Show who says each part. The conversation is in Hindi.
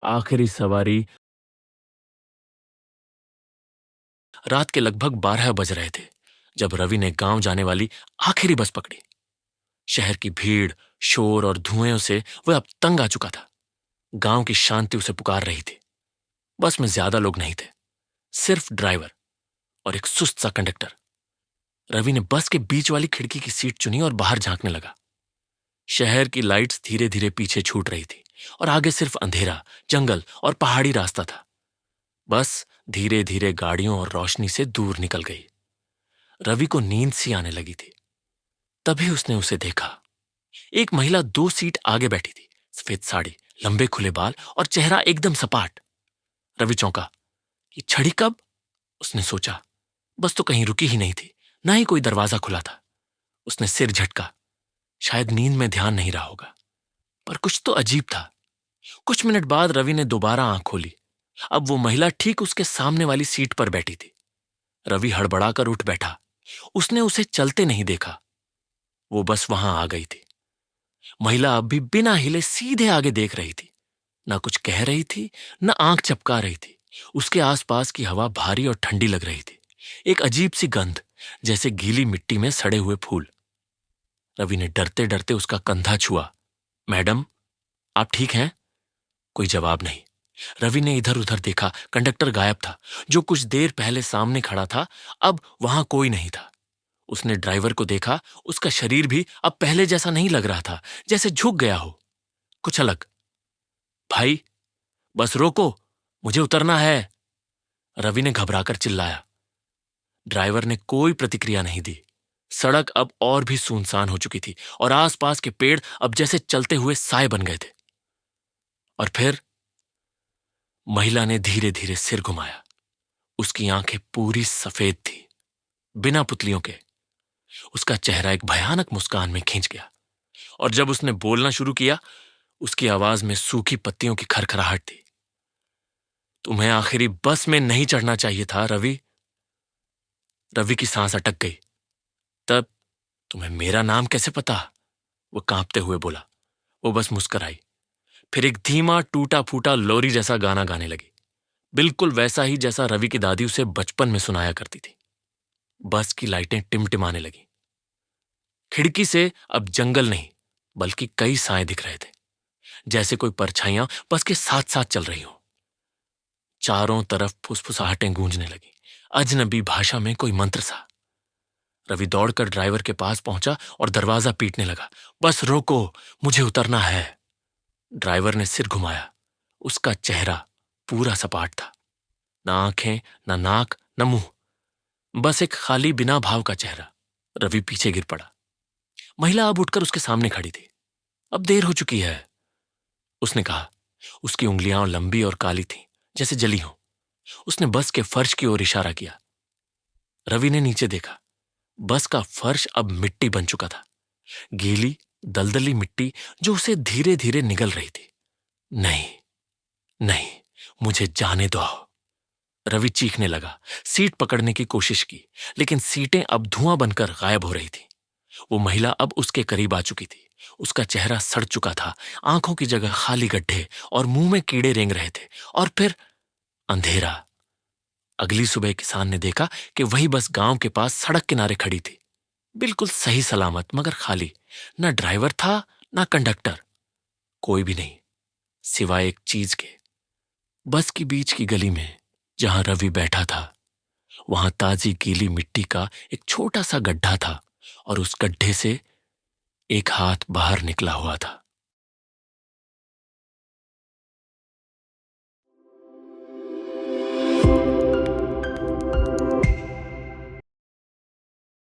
Speaker 1: आखिरी सवारी रात के लगभग 12 बज रहे थे जब रवि ने गांव जाने वाली आखिरी बस पकड़ी। शहर की भीड़, शोर और धुएं से वह अब तंग आ चुका था। गांव की शांति उसे पुकार रही थी। बस में ज्यादा लोग नहीं थे, सिर्फ ड्राइवर और एक सुस्त सा कंडक्टर। रवि ने बस के बीच वाली खिड़की की सीट चुनी और बाहर झांकने लगा। शहर की लाइट्स धीरे धीरे पीछे छूट रही थी और आगे सिर्फ अंधेरा, जंगल और पहाड़ी रास्ता था। बस धीरे धीरे गाड़ियों और रोशनी से दूर निकल गई। रवि को नींद सी आने लगी थी। तभी उसने उसे देखा। एक महिला 2 सीट आगे बैठी थी। सफेद साड़ी, लंबे खुले बाल और चेहरा एकदम सपाट। रवि चौंका। ये छड़ी कब? उसने सोचा। बस तो कहीं रुकी ही नहीं थी, ना ही कोई दरवाजा खुला था। उसने सिर झटका। शायद नींद में ध्यान नहीं रहा होगा, पर कुछ तो अजीब था। कुछ मिनट बाद रवि ने दोबारा आंख खोली। अब वो महिला ठीक उसके सामने वाली सीट पर बैठी थी। रवि हड़बड़ाकर उठ बैठा। उसने उसे चलते नहीं देखा। वो बस वहां आ गई थी। महिला अब भी बिना हिले सीधे आगे देख रही थी। ना कुछ कह रही थी, ना आंख चपका रही थी। उसके आसपास की हवा भारी और ठंडी लग रही थी। एक अजीब सी गंध, जैसे गीली मिट्टी में सड़े हुए फूल। रवि ने डरते डरते उसका कंधा छुआ। मैडम, आप ठीक हैं? कोई जवाब नहीं। रवि ने इधर उधर देखा। कंडक्टर गायब था। जो कुछ देर पहले सामने खड़ा था, अब वहां कोई नहीं था। उसने ड्राइवर को देखा। उसका शरीर भी अब पहले जैसा नहीं लग रहा था, जैसे झुक गया हो। कुछ अलग। भाई, बस रोको, मुझे उतरना है, रवि ने घबराकर चिल्लाया। ड्राइवर ने कोई प्रतिक्रिया नहीं दी। सड़क अब और भी सुनसान हो चुकी थी और आसपास के पेड़ अब जैसे चलते हुए साए बन गए थे। और फिर महिला ने धीरे धीरे सिर घुमाया। उसकी आंखें पूरी सफेद थी, बिना पुतलियों के। उसका चेहरा एक भयानक मुस्कान में खिंच गया और जब उसने बोलना शुरू किया, उसकी आवाज में सूखी पत्तियों की खरखराहट थी। तुम्हें आखिरी बस में नहीं चढ़ना चाहिए था, रवि। रवि की सांस अटक गई। तब तुम्हें मेरा नाम कैसे पता? वो कांपते हुए बोला। वो बस मुस्कुराई। फिर एक धीमा टूटा फूटा लोरी जैसा गाना गाने लगी, बिल्कुल वैसा ही जैसा रवि की दादी उसे बचपन में सुनाया करती थी। बस की लाइटें टिमटिमाने लगी। खिड़की से अब जंगल नहीं, बल्कि कई साए दिख रहे थे, जैसे कोई परछाइयां बस के साथ साथ चल रही हो। चारों तरफ फुसफुसाहटें गूंजने लगी, अजनबी भाषा में कोई मंत्र सा। रवि दौड़कर ड्राइवर के पास पहुंचा और दरवाजा पीटने लगा। बस रोको, मुझे उतरना है। ड्राइवर ने सिर घुमाया। उसका चेहरा पूरा सपाट था। ना आंखें, ना नाक, न मुंह, बस एक खाली बिना भाव का चेहरा। रवि पीछे गिर पड़ा। महिला अब उठकर उसके सामने खड़ी थी। अब देर हो चुकी है, उसने कहा। उसकी उंगलियां लंबी और काली थीं, जैसे जली हों। उसने बस के फर्श की ओर इशारा किया। रवि ने नीचे देखा। बस का फर्श अब मिट्टी बन चुका था, गीली दलदली मिट्टी जो उसे धीरे धीरे निगल रही थी। नहीं, नहीं, मुझे जाने दो, रवि चीखने लगा। सीट पकड़ने की कोशिश की, लेकिन सीटें अब धुआं बनकर गायब हो रही थी। वो महिला अब उसके करीब आ चुकी थी। उसका चेहरा सड़ चुका था, आंखों की जगह खाली गड्ढे और मुंह में कीड़े रेंग रहे थे। और फिर अंधेरा। अगली सुबह किसान ने देखा कि वही बस गांव के पास सड़क किनारे खड़ी थी, बिल्कुल सही सलामत मगर खाली। न ड्राइवर था, न कंडक्टर, कोई भी नहीं, सिवाय एक चीज के। बस की बीच की गली में जहां रवि बैठा था, वहां ताजी गीली मिट्टी का एक छोटा सा गड्ढा था और उस गड्ढे से एक हाथ बाहर निकला हुआ था।